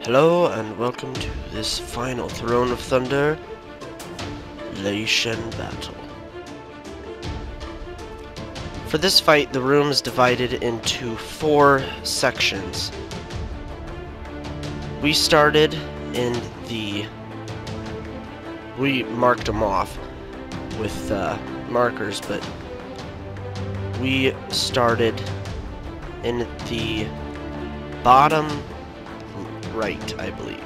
Hello and welcome to this final Throne of Thunder Lei Shen battle. For this fight, the room is divided into 4 sections. We started in the... we marked them off with markers, but we started in the bottom right, I believe.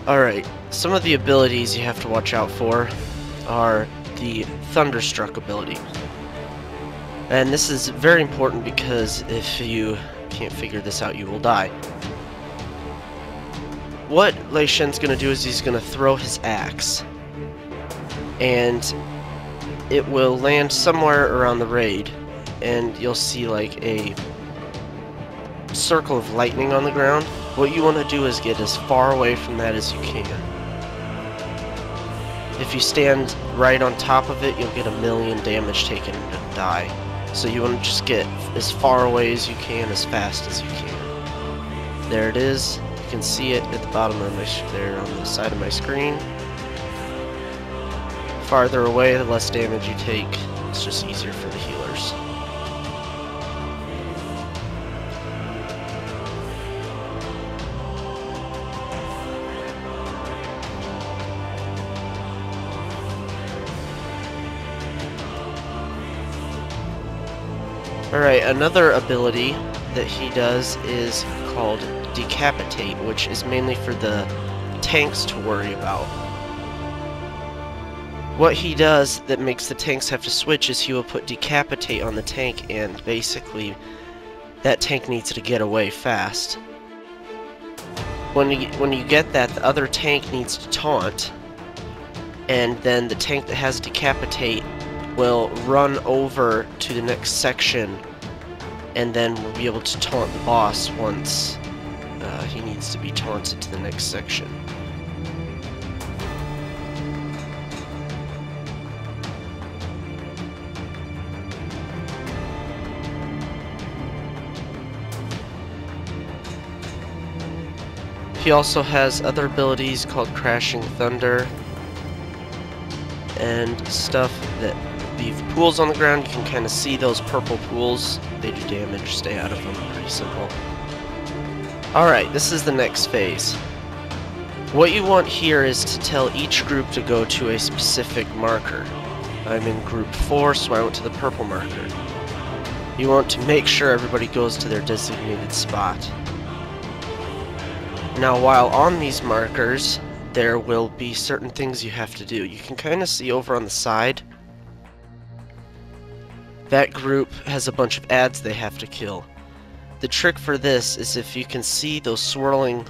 Alright, some of the abilities you have to watch out for are the Thunderstruck ability. And this is very important because if you can't figure this out, you will die. What Lei Shen's going to do is he's going to throw his axe, and it will land somewhere around the raid, and you'll see like a circle of lightning on the ground. What you want to do is get as far away from that as you can. If you stand right on top of it, you'll get 1,000,000 damage taken and die. So you want to just get as far away as you can, as fast as you can. There it is. You can see it at the bottom of my there on the side of my screen. Farther away, the less damage you take. It's just easier for the healers. Alright, another ability that he does is called Decapitate, which is mainly for the tanks to worry about. What he does that makes the tanks have to switch is he will put Decapitate on the tank, and basically that tank needs to get away fast. When you get that, the other tank needs to taunt, and then the tank that has Decapitate will run over to the next section, and then we'll be able to taunt the boss once he needs to be taunted to the next section. He also has other abilities called Crashing Thunder and stuff that leave pools on the ground. You can kind of see those purple pools. They do damage. Stay out of them. Pretty simple. Alright, this is the next phase. What you want here is to tell each group to go to a specific marker. I'm in group 4, so I went to the purple marker. You want to make sure everybody goes to their designated spot. Now, while on these markers, there will be certain things you have to do. You can kind of see over on the side, that group has a bunch of ads they have to kill. The trick for this is if you can see those swirling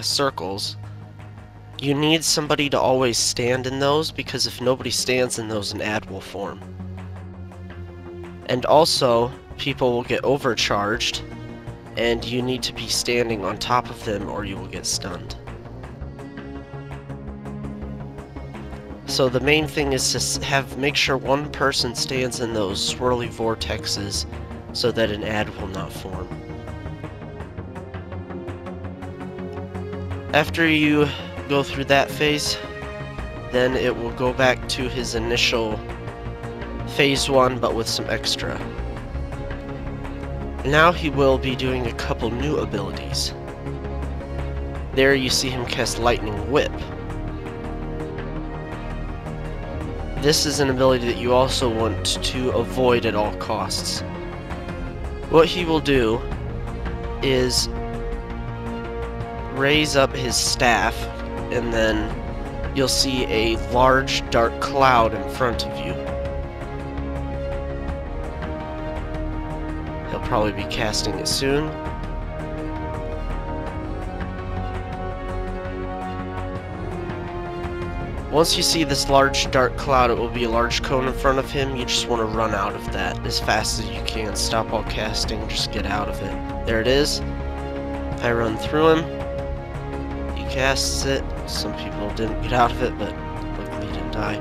circles, you need somebody to always stand in those, because if nobody stands in those, an ad will form. And also, people will get overcharged, and you need to be standing on top of them or you will get stunned. So the main thing is to make sure one person stands in those swirly vortexes so that an ad will not form. After you go through that phase, then it will go back to his initial phase 1, but with some extra. Now he will be doing a couple new abilities. There you see him cast Lightning Whip. This is an ability that you also want to avoid at all costs. What he will do is raise up his staff, and then you'll see a large dark cloud in front of you. He'll probably be casting it soon. Once you see this large dark cloud, it will be a large cone in front of him. You just want to run out of that as fast as you can. Stop all casting, just get out of it. There it is. I run through him. He casts it. Some people didn't get out of it, but luckily he didn't die.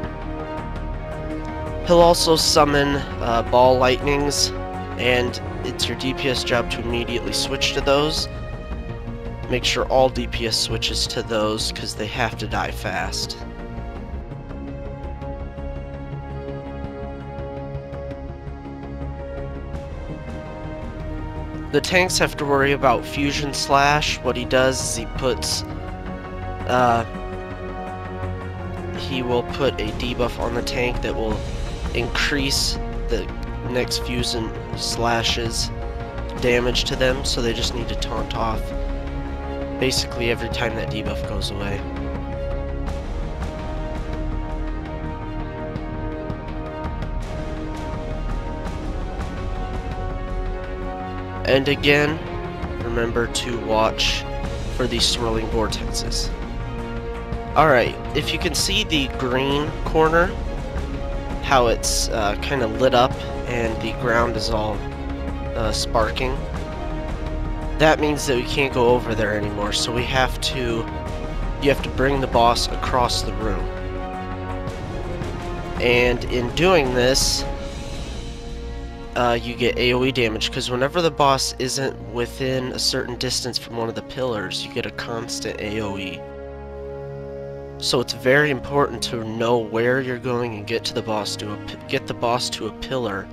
He'll also summon ball lightnings, and it's your DPS job to immediately switch to those. Make sure all DPS switches to those, because they have to die fast. The tanks have to worry about Fusion Slash. What he does is he will put a debuff on the tank that will increase the next Fusion Slash's damage to them, so they just need to taunt off basically every time that debuff goes away. And again, remember to watch for these swirling vortexes. Alright, if you can see the green corner, how it's kind of lit up and the ground is all sparking, that means that we can't go over there anymore, so you have to bring the boss across the room. And in doing this, you get AoE damage, because whenever the boss isn't within a certain distance from one of the pillars, you get a constant AoE. So it's very important to know where you're going and get the boss to a pillar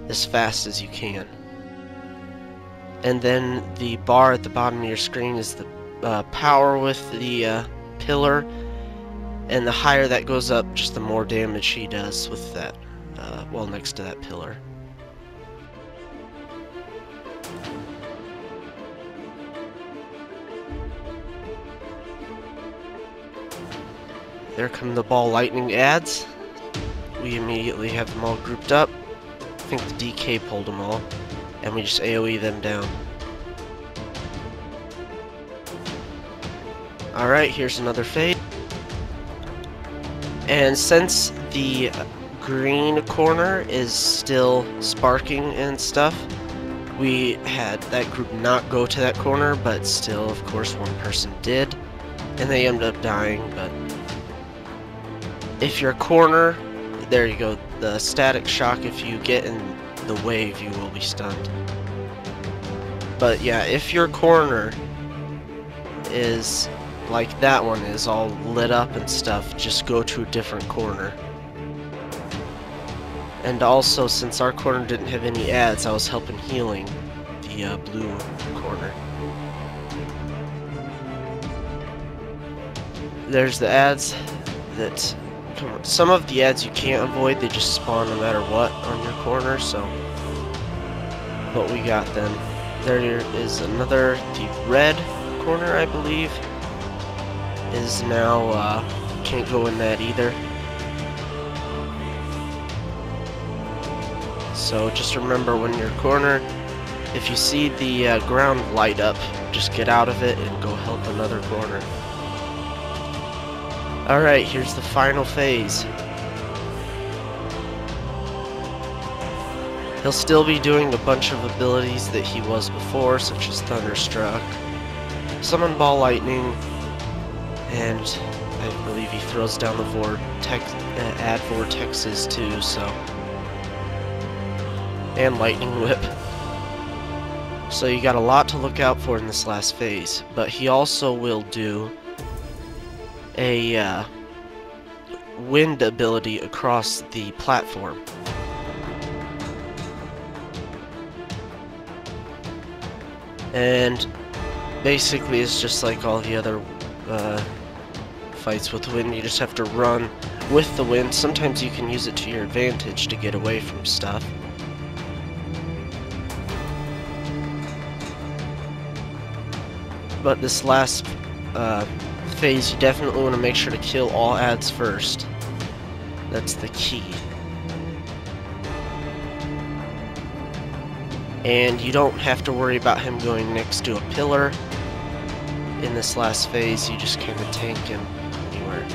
as fast as you can. And then the bar at the bottom of your screen is the power with the pillar, and the higher that goes up, just the more damage he does with that, well, next to that pillar. There come the ball lightning ads. We immediately have them all grouped up. I think the DK pulled them all, and we just AoE them down. Alright, here's another fade. And since the green corner is still sparking and stuff, we had that group not go to that corner, but still, of course, one person did, and they ended up dying. But if your corner, there you go, the static shock, if you get in the wave, you will be stunned. But yeah, if your corner is like that one is, all lit up and stuff, just go to a different corner. And also, since our corner didn't have any ads, I was helping healing the blue corner. There's the ads that... Some of the ads you can't avoid, they just spawn no matter what on your corner, so... But we got them. There is another, the red corner, I believe, is now, can't go in that either. So just remember, when your corner, if you see the ground light up, just get out of it and go help another corner. Alright, here's the final phase. He'll still be doing a bunch of abilities that he was before, such as Thunderstruck, Summon Ball Lightning, and I believe he throws down the add vortexes too, so... And Lightning Whip. So you got a lot to look out for in this last phase, but he also will do a wind ability across the platform. And basically it's just like all the other fights with wind. You just have to run with the wind. Sometimes you can use it to your advantage to get away from stuff. But this last phase, you definitely want to make sure to kill all ads first. That's the key. And you don't have to worry about him going next to a pillar. In this last phase, you just kind of tank him anywhere.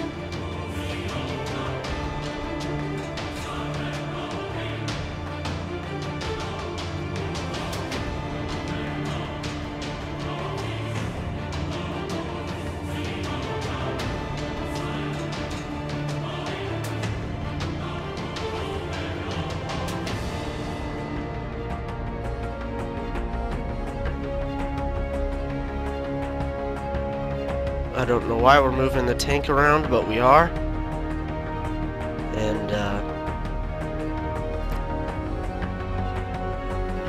I don't know why we're moving the tank around, but we are. And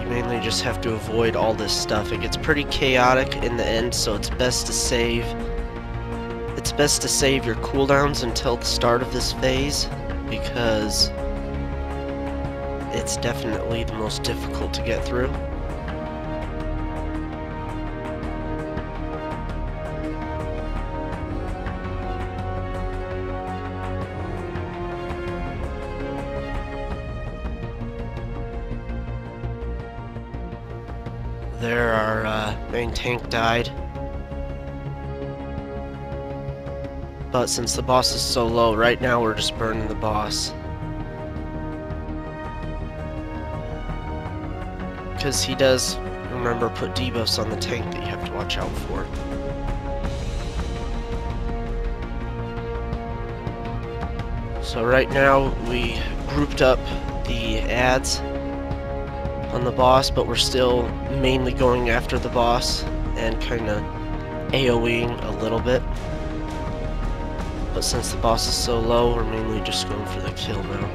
you mainly just have to avoid all this stuff. It gets pretty chaotic in the end, so it's best to save your cooldowns until the start of this phase, because it's definitely the most difficult to get through. There, our main tank died. But since the boss is so low, right now we're just burning the boss. Because he does, remember, put debuffs on the tank that you have to watch out for. So right now we grouped up the ads on the boss, but we're still mainly going after the boss and kind of AoEing a little bit. But since the boss is so low, we're mainly just going for the kill now.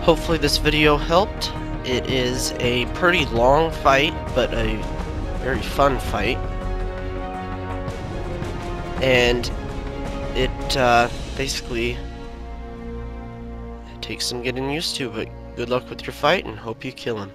Hopefully this video helped. It is a pretty long fight, but a very fun fight. And it basically takes some getting used to, but good luck with your fight and hope you kill him.